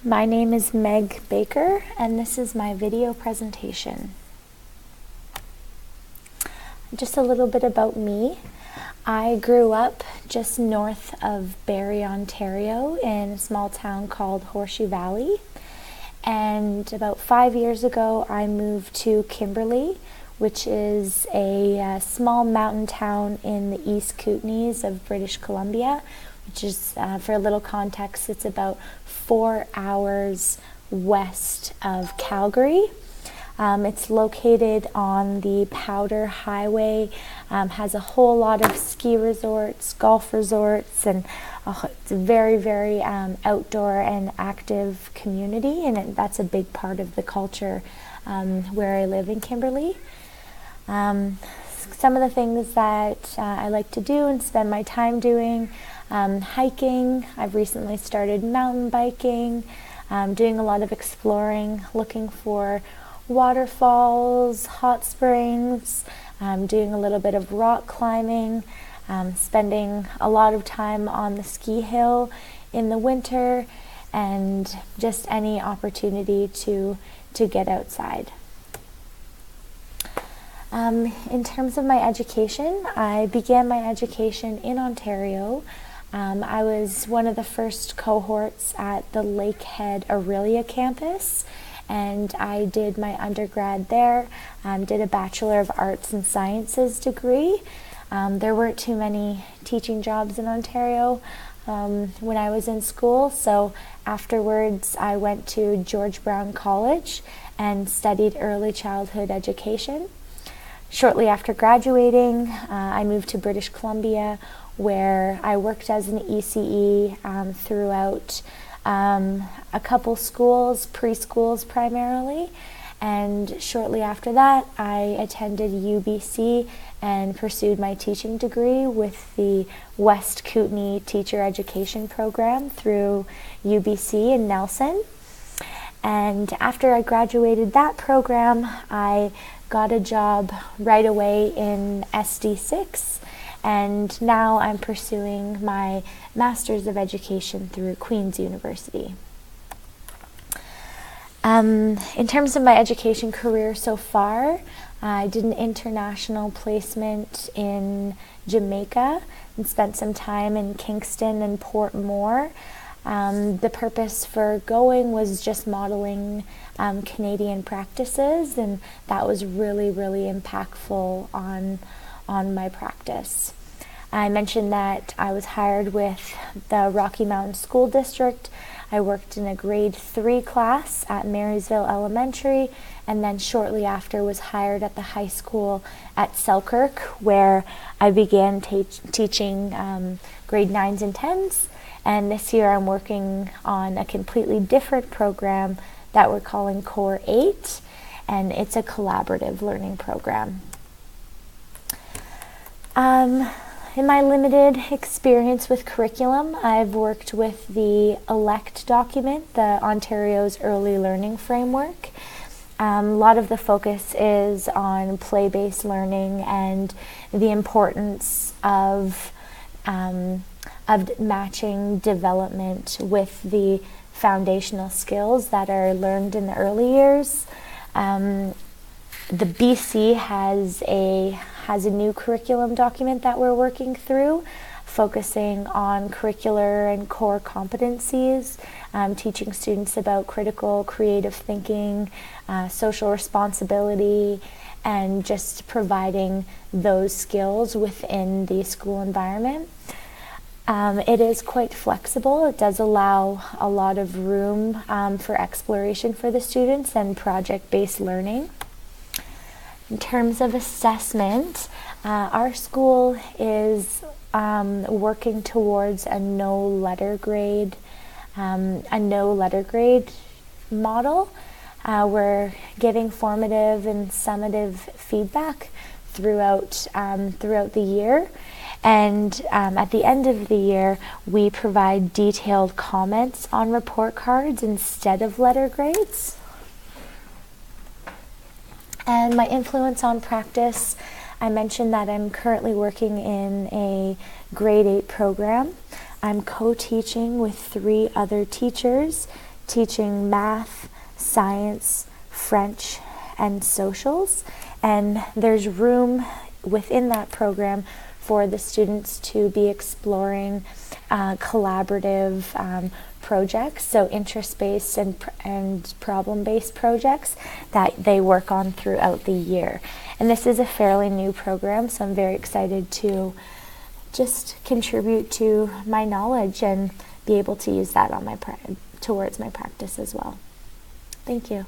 My name is Meg Baker, and this is my video presentation. Just a little bit about me. I grew up just north of Barrie, Ontario, in a small town called Horseshoe Valley. And about 5 years ago, I moved to Kimberley, which is a small mountain town in the East Kootenays of British Columbia, which is, for a little context, it's about 4 hours west of Calgary. It's located on the Powder Highway, has a whole lot of ski resorts, golf resorts, and it's a very, very outdoor and active community, and that's a big part of the culture where I live in Kimberley. Some of the things that I like to do and spend my time doing: hiking. I've recently started mountain biking, doing a lot of exploring, looking for waterfalls, hot springs, doing a little bit of rock climbing, spending a lot of time on the ski hill in the winter, and just any opportunity to get outside. In terms of my education, I began my education in Ontario. I was one of the first cohorts at the Lakehead Orillia campus, and I did my undergrad there, did a Bachelor of Arts and Sciences degree. There weren't too many teaching jobs in Ontario when I was in school, so afterwards I went to George Brown College and studied early childhood education. Shortly after graduating, I moved to British Columbia, where I worked as an ECE throughout a couple schools, preschools primarily, and shortly after that I attended UBC and pursued my teaching degree with the West Kootenay Teacher Education Program through UBC in Nelson. And after I graduated that program, I got a job right away in SD6, and now I'm pursuing my Master's of Education through Queen's University. In terms of my education career so far, I did an international placement in Jamaica and spent some time in Kingston and Port Moore. The purpose for going was just modeling Canadian practices, and that was really, really impactful on my practice. I mentioned that I was hired with the Rocky Mountain School District. I worked in a grade 3 class at Marysville Elementary, and then shortly after was hired at the high school at Selkirk, where I began teaching grade 9s and 10s. And this year I'm working on a completely different program that we're calling Core 8, and it's a collaborative learning program. In my limited experience with curriculum, I've worked with the ELECT document, the Ontario's Early Learning Framework. A lot of the focus is on play-based learning and the importance of matching development with the foundational skills that are learned in the early years. The BC has a new curriculum document that we're working through, focusing on curricular and core competencies, teaching students about critical, creative thinking, social responsibility, and just providing those skills within the school environment. It is quite flexible. It does allow a lot of room for exploration for the students and project-based learning. In terms of assessment, our school is working towards a no letter grade model. We're giving formative and summative feedback throughout the year. And at the end of the year, we provide detailed comments on report cards instead of letter grades. And my influence on practice, I mentioned that I'm currently working in a grade 8 program. I'm co-teaching with 3 other teachers, teaching math, science, French, and socials. And there's room within that program for the students to be exploring collaborative projects, so interest-based and problem-based projects that they work on throughout the year. And this is a fairly new program, so I'm very excited to just contribute to my knowledge and be able to use that on towards my practice as well. Thank you.